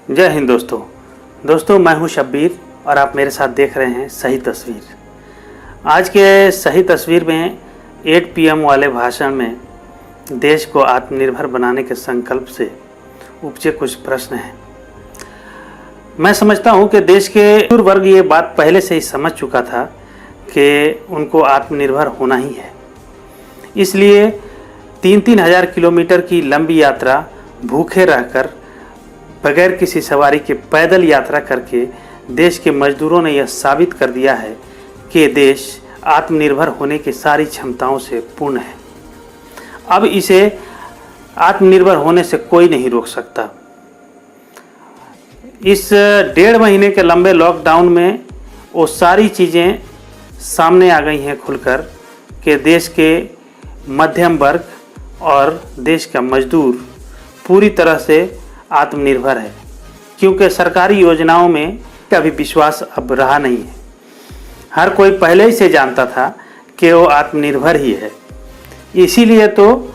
जय हिंद दोस्तों मैं हूं शब्बीर और आप मेरे साथ देख रहे हैं सही तस्वीर। आज के सही तस्वीर में 8 PM वाले भाषण में देश को आत्मनिर्भर बनाने के संकल्प से उपजे कुछ प्रश्न हैं। मैं समझता हूं कि देश के मजदूर वर्ग ये बात पहले से ही समझ चुका था कि उनको आत्मनिर्भर होना ही है। इसलिए 3-3 हज़ार किलोमीटर की लंबी यात्रा भूखे रहकर बगैर किसी सवारी के पैदल यात्रा करके देश के मजदूरों ने यह साबित कर दिया है कि देश आत्मनिर्भर होने की सारी क्षमताओं से पूर्ण है। अब इसे आत्मनिर्भर होने से कोई नहीं रोक सकता। इस 1.5 महीने के लंबे लॉकडाउन में वो सारी चीज़ें सामने आ गई हैं खुलकर कि देश के मध्यम वर्ग और देश का मजदूर पूरी तरह से आत्मनिर्भर है, क्योंकि सरकारी योजनाओं में कभी विश्वास अब रहा नहीं है। हर कोई पहले ही से जानता था कि वो आत्मनिर्भर ही है। इसीलिए तो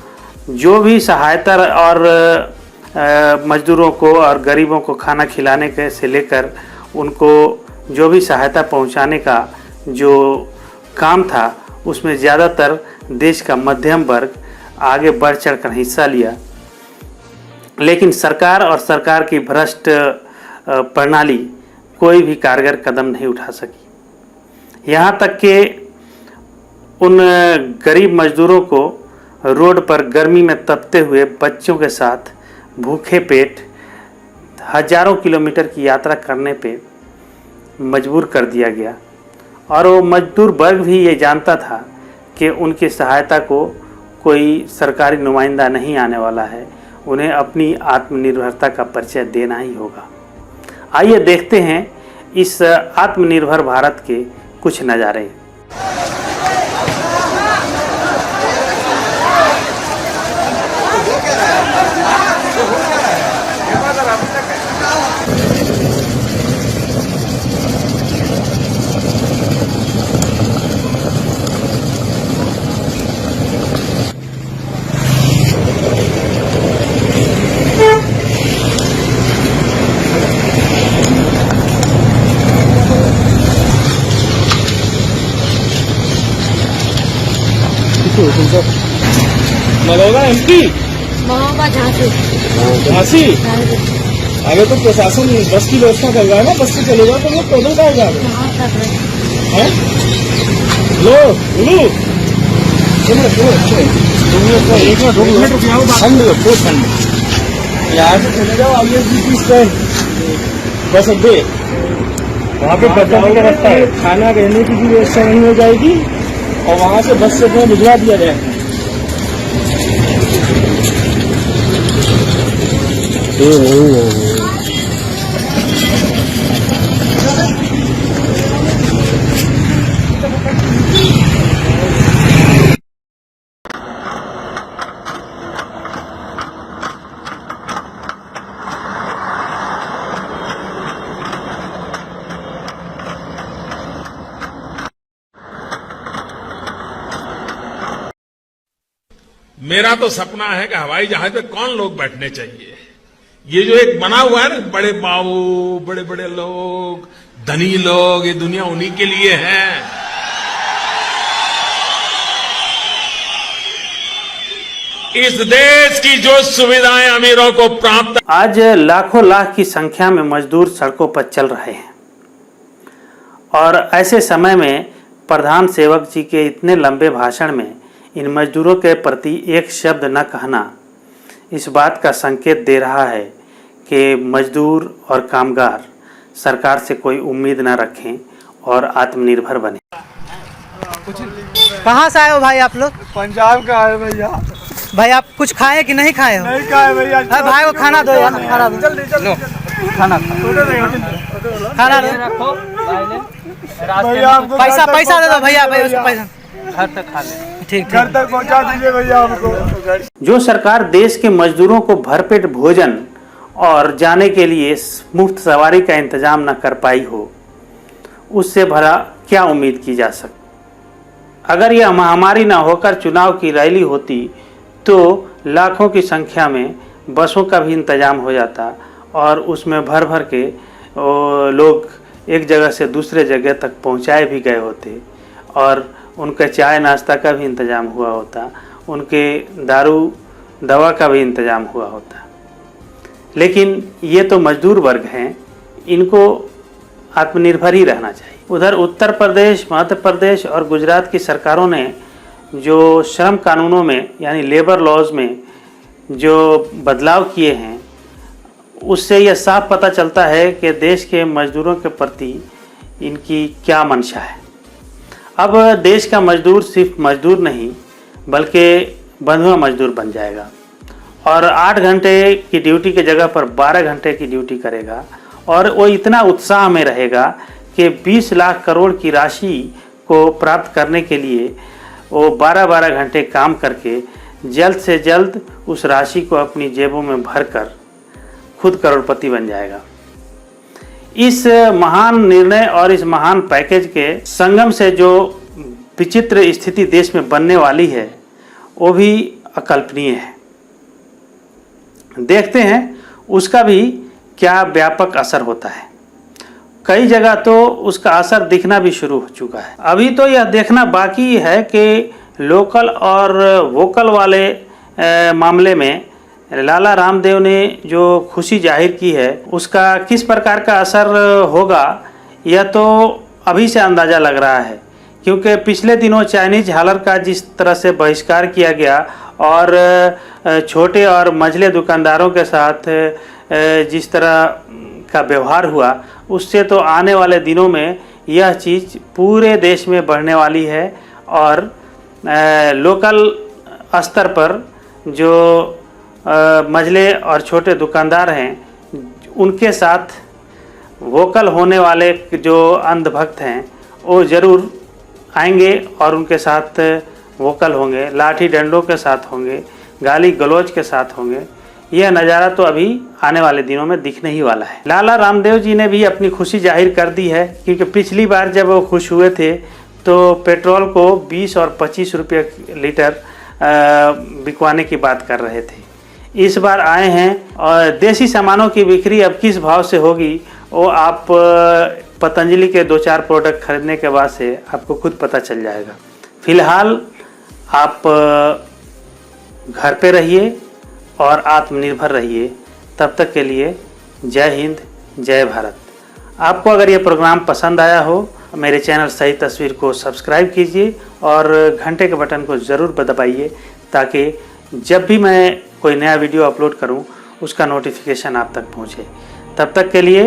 जो भी सहायता और मजदूरों को और गरीबों को खाना खिलाने के से लेकर उनको जो भी सहायता पहुंचाने का जो काम था, उसमें ज़्यादातर देश का मध्यम वर्ग आगे बढ़ चढ़कर हिस्सा लिया। लेकिन सरकार और सरकार की भ्रष्ट प्रणाली कोई भी कारगर कदम नहीं उठा सकी। यहाँ तक कि उन गरीब मजदूरों को रोड पर गर्मी में तपते हुए बच्चों के साथ भूखे पेट हजारों किलोमीटर की यात्रा करने पे मजबूर कर दिया गया। और वो मजदूर वर्ग भी ये जानता था कि उनकी सहायता को कोई सरकारी नुमाइंदा नहीं आने वाला है, उन्हें अपनी आत्मनिर्भरता का परिचय देना ही होगा। आइए देखते हैं इस आत्मनिर्भर भारत के कुछ नज़ारे। मलौदा MP महोबा झांसी झांसी। अगर तो प्रशासन बस की व्यवस्था कर रहा है ना, बस से चलेगा तो लोग पैदल का होगा है। लो बोलो यहाँ से चले जाओ ISBT स्टैंड बस अड्डे, वहाँ पे बचाने का रास्ता है। खाना रहने की भी व्यवस्था नहीं हो जाएगी और वहाँ से बस से तुम्हें भिजवा दिया जाएगा। मेरा तो सपना है कि हवाई जहाज पे कौन लोग बैठने चाहिए। ये जो एक बना हुआ है ना, बड़े बाबू, बड़े बड़े लोग, धनी लोग, ये दुनिया उन्हीं के लिए है। इस देश की जो सुविधाएं अमीरों को प्राप्त। आज लाखों लाख की संख्या में मजदूर सड़कों पर चल रहे हैं और ऐसे समय में प्रधान सेवक जी के इतने लंबे भाषण में इन मजदूरों के प्रति एक शब्द न कहना इस बात का संकेत दे रहा है कि मजदूर और कामगार सरकार से कोई उम्मीद न रखें और आत्मनिर्भर बने। कहाँ से आए हो भाई आप लोग? पंजाब का है भैया। भाई आप कुछ खाए कि नहीं खाए हो? नहीं खाए भैया। अरे भाई को खाना दो यार, खाना दो। लो खाना खाना दो पैसा दे दो भैया, पैसा घर तक खा ले। ठीक घर तक पहुंचा दीजिए भैया हमको। जो सरकार देश के मजदूरों को भरपेट भोजन और जाने के लिए मुफ्त सवारी का इंतजाम न कर पाई हो, उससे भला क्या उम्मीद की जा सकती। अगर यह महामारी न होकर चुनाव की रैली होती तो लाखों की संख्या में बसों का भी इंतजाम हो जाता और उसमें भर भर के लोग एक जगह से दूसरे जगह तक पहुंचाए भी गए होते और उनका चाय नाश्ता का भी इंतज़ाम हुआ होता, उनके दारू दवा का भी इंतज़ाम हुआ होता। लेकिन ये तो मजदूर वर्ग हैं, इनको आत्मनिर्भर ही रहना चाहिए। उधर उत्तर प्रदेश, मध्य प्रदेश और गुजरात की सरकारों ने जो श्रम कानूनों में यानी लेबर लॉज में जो बदलाव किए हैं, उससे यह साफ पता चलता है कि देश के मजदूरों के प्रति इनकी क्या मंशा है। अब देश का मजदूर सिर्फ मजदूर नहीं बल्कि बंधुआ मजदूर बन जाएगा और 8 घंटे की ड्यूटी की जगह पर 12 घंटे की ड्यूटी करेगा और वो इतना उत्साह में रहेगा कि 20 लाख करोड़ की राशि को प्राप्त करने के लिए वो 12-12 घंटे काम करके जल्द से जल्द उस राशि को अपनी जेबों में भरकर खुद करोड़पति बन जाएगा। इस महान निर्णय और इस महान पैकेज के संगम से जो विचित्र स्थिति देश में बनने वाली है वो भी अकल्पनीय है। देखते हैं उसका भी क्या व्यापक असर होता है। कई जगह तो उसका असर दिखना भी शुरू हो चुका है। अभी तो यह देखना बाकी है कि लोकल और वोकल वाले मामले में लाला रामदेव ने जो खुशी जाहिर की है उसका किस प्रकार का असर होगा, यह तो अभी से अंदाज़ा लग रहा है। क्योंकि पिछले दिनों चाइनीज हालर का जिस तरह से बहिष्कार किया गया और छोटे और मझले दुकानदारों के साथ जिस तरह का व्यवहार हुआ, उससे तो आने वाले दिनों में यह चीज़ पूरे देश में बढ़ने वाली है और लोकल स्तर पर जो मझले और छोटे दुकानदार हैं उनके साथ वोकल होने वाले जो अंधभक्त हैं वो ज़रूर आएंगे और उनके साथ वोकल होंगे, लाठी डंडों के साथ होंगे, गाली गलौज के साथ होंगे। यह नज़ारा तो अभी आने वाले दिनों में दिखने ही वाला है। लाला रामदेव जी ने भी अपनी खुशी जाहिर कर दी है क्योंकि पिछली बार जब वो खुश हुए थे तो पेट्रोल को 20 और 25 रुपये लीटर बिकवाने की बात कर रहे थे। इस बार आए हैं और देसी सामानों की बिक्री अब किस भाव से होगी वो आप पतंजलि के 2-4 प्रोडक्ट खरीदने के बाद से आपको खुद पता चल जाएगा। फिलहाल आप घर पे रहिए और आत्मनिर्भर रहिए। तब तक के लिए जय हिंद, जय भारत। आपको अगर ये प्रोग्राम पसंद आया हो मेरे चैनल सही तस्वीर को सब्सक्राइब कीजिए और घंटे के बटन को ज़रूर दबाइए ताकि जब भी मैं कोई नया वीडियो अपलोड करूं उसका नोटिफिकेशन आप तक पहुंचे। तब तक के लिए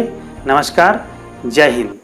नमस्कार, जय हिंद।